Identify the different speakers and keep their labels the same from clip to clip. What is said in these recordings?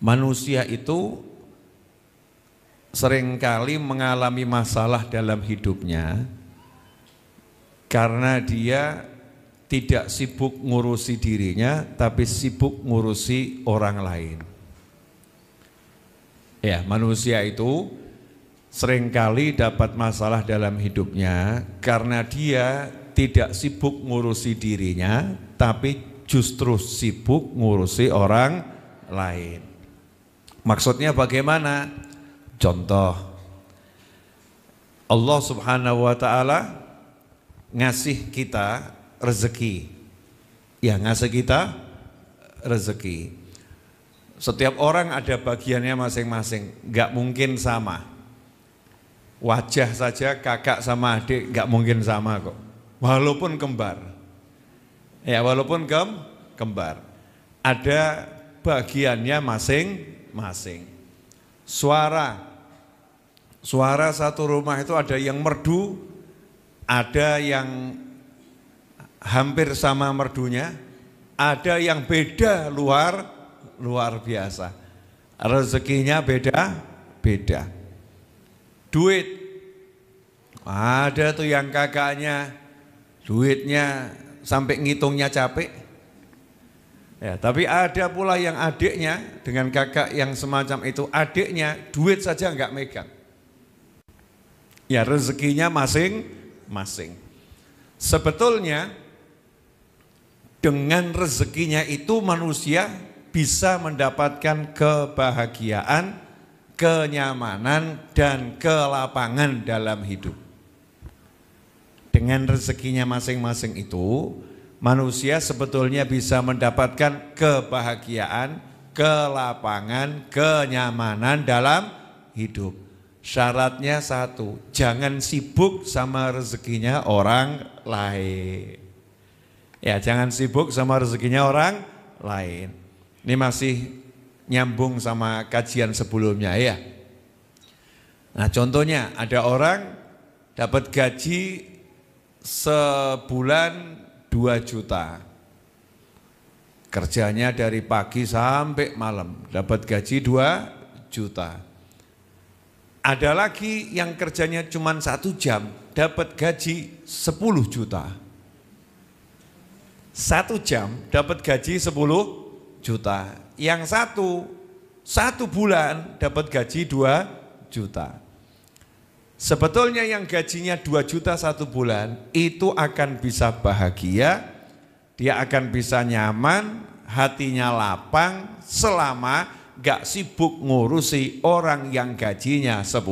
Speaker 1: Manusia itu seringkali mengalami masalah dalam hidupnya karena dia tidak sibuk ngurusi dirinya, tapi sibuk ngurusi orang lain. Ya, manusia itu seringkali dapat masalah dalam hidupnya karena dia tidak sibuk ngurusi dirinya, tapi justru sibuk ngurusi orang lain. Maksudnya bagaimana? Contoh, Allah Subhanahu wa ta'ala ngasih kita rezeki. Ya, ngasih kita rezeki. Setiap orang ada bagiannya masing-masing, gak mungkin sama. Wajah saja kakak sama adik gak mungkin sama kok, walaupun kembar. Ya, walaupun kembar, ada bagiannya masing-masing. Suara satu rumah itu ada yang merdu, ada yang hampir sama merdunya, ada yang beda luar biasa. Rezekinya beda. Duit, ada tuh yang kakaknya duitnya sampai ngitungnya capek. Ya, tapi ada pula yang adiknya dengan kakak yang semacam itu, adiknya duit saja enggak megang. Ya, rezekinya masing-masing. Sebetulnya dengan rezekinya itu manusia bisa mendapatkan kebahagiaan, kenyamanan, dan kelapangan dalam hidup. Dengan rezekinya masing-masing itu, manusia sebetulnya bisa mendapatkan kebahagiaan, kelapangan, kenyamanan dalam hidup. Syaratnya satu, jangan sibuk sama rezekinya orang lain. Ya, jangan sibuk sama rezekinya orang lain. Ini masih nyambung sama kajian sebelumnya ya. Nah, contohnya ada orang dapat gaji sebulan 2 juta. Kerjanya dari pagi sampai malam, dapat gaji 2 juta. Ada lagi yang kerjanya cuma 1 jam, dapat gaji 10 juta. 1 jam dapat gaji 10 juta. Yang satu bulan dapat gaji 2 juta. Sebetulnya yang gajinya 2 juta 1 bulan itu akan bisa bahagia, dia akan bisa nyaman, hatinya lapang selama gak sibuk ngurusi orang yang gajinya 10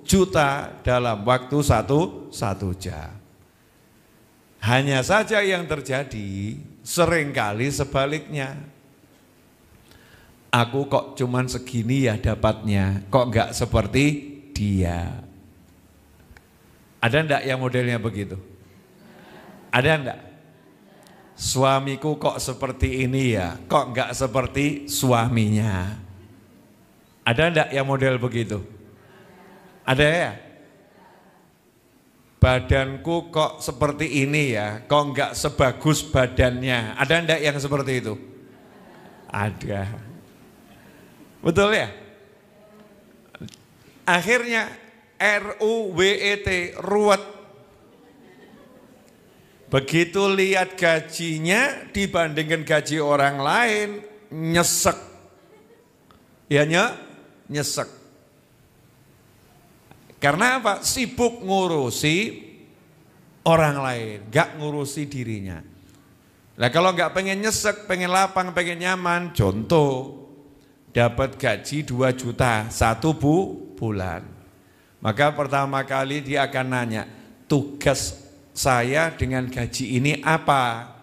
Speaker 1: juta dalam waktu satu jam. Hanya saja yang terjadi seringkali sebaliknya. Aku kok cuman segini ya dapatnya, kok gak seperti dia. Ada enggak yang modelnya begitu? Ada enggak? Suamiku kok seperti ini ya, kok enggak seperti suaminya. Ada enggak yang model begitu? Ada ya? Badanku kok seperti ini ya, kok enggak sebagus badannya. Ada enggak yang seperti itu? Ada. Betul ya? Akhirnya RUWET, ruwet. Begitu lihat gajinya dibandingkan gaji orang lain, nyesek. Ya nyesek. Karena apa? Sibuk ngurusi orang lain, gak ngurusi dirinya. Nah kalau gak pengen nyesek, pengen lapang, pengen nyaman, contoh dapat gaji 2 juta 1 bulan. Maka pertama kali dia akan nanya, tugas saya dengan gaji ini apa?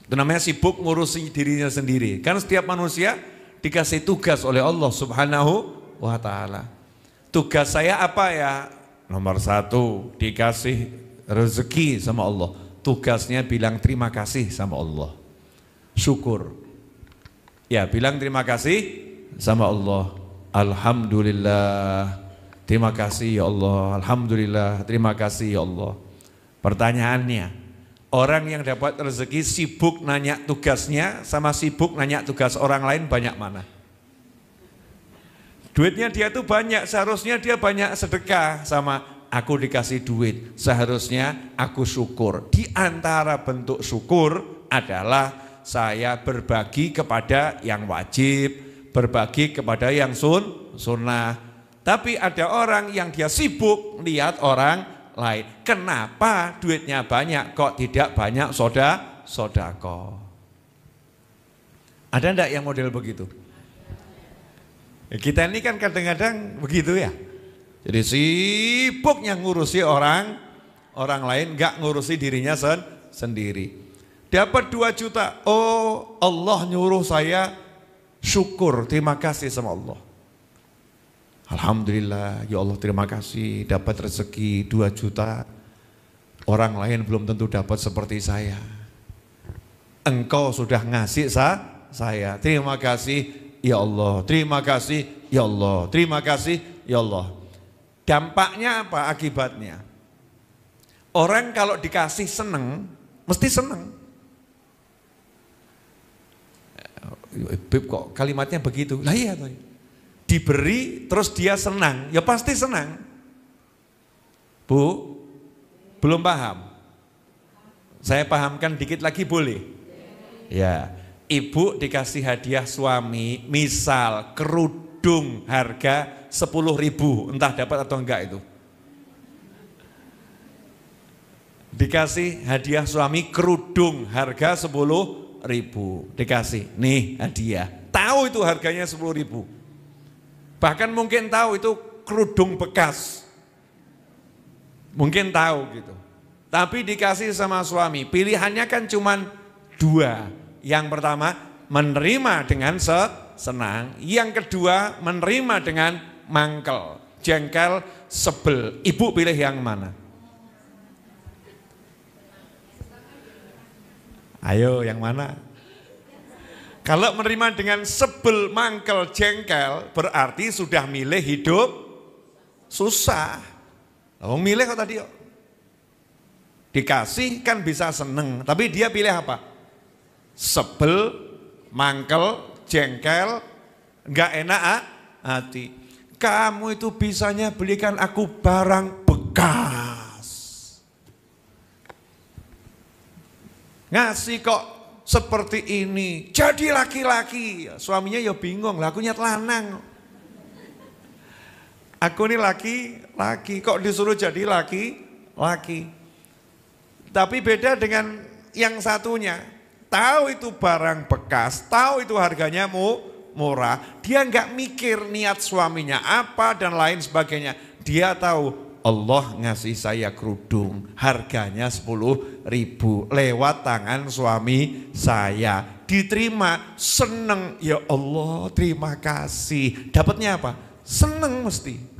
Speaker 1: Itu namanya sibuk ngurusi dirinya sendiri. Kan setiap manusia dikasih tugas oleh Allah Subhanahu wa ta'ala. Tugas saya apa ya? Nomor 1, dikasih rezeki sama Allah. Tugasnya bilang terima kasih sama Allah. Syukur. Ya, bilang terima kasih sama Allah. Alhamdulillah, terima kasih ya Allah. Alhamdulillah, terima kasih ya Allah. Pertanyaannya, Orang yang dapat rezeki sibuk nanya tugasnya sama sibuk nanya tugas orang lain banyak mana? Duitnya dia tuh banyak, seharusnya dia banyak sedekah sama aku dikasih duit, seharusnya aku syukur. Di antara bentuk syukur adalah saya berbagi kepada yang wajib, berbagi kepada yang sunnah. Tapi ada orang yang dia sibuk lihat orang lain. Kenapa duitnya banyak kok tidak banyak sodako? Ada enggak yang model begitu? Kita ini kan kadang-kadang begitu ya. Jadi sibuknya ngurusi orang lain, enggak ngurusi dirinya sendiri. Dapat 2 juta, oh Allah nyuruh saya syukur, terima kasih sama Allah. Alhamdulillah, ya Allah terima kasih dapat rezeki 2 juta. Orang lain belum tentu dapat seperti saya. Engkau sudah ngasih saya, terima kasih ya Allah, terima kasih ya Allah, terima kasih ya Allah. Dampaknya apa akibatnya? Orang kalau dikasih seneng, mesti seneng. Beb kok kalimatnya begitu? Lah iya toh. Diberi terus dia senang, ya pasti senang. Bu, belum paham? Saya pahamkan dikit lagi boleh? Ya, ibu dikasih hadiah suami, misal kerudung harga 10.000, entah dapat atau enggak itu. Dikasih hadiah suami kerudung harga 10.000, dikasih, nih hadiah. Tahu itu harganya 10.000. Bahkan mungkin tahu itu kerudung bekas. Mungkin tahu gitu. Tapi dikasih sama suami, pilihannya kan cuma 2. Yang pertama menerima dengan senang, yang kedua menerima dengan mangkel, jengkel, sebel. Ibu pilih yang mana? Ayo yang mana? Kalau menerima dengan sebel, mangkel, jengkel, berarti sudah milih hidup susah. Lalu milih kok tadi? Dikasih kan bisa seneng, tapi dia pilih apa? Sebel, mangkel, jengkel, enggak enak hati. Kamu itu bisanya belikan aku barang bekas. Ngasih kok seperti ini, jadi laki-laki. Suaminya ya bingung, lah aku nyet lanang. Aku ini laki-laki, kok disuruh jadi laki-laki. Tapi beda dengan yang satunya. Tahu itu barang bekas, tahu itu harganya murah. Dia enggak mikir niat suaminya apa dan lain sebagainya. Dia tahu Allah ngasih saya kerudung, harganya 10.000 lewat tangan suami saya. Diterima, seneng, ya Allah terima kasih. Dapatnya apa? Seneng mesti.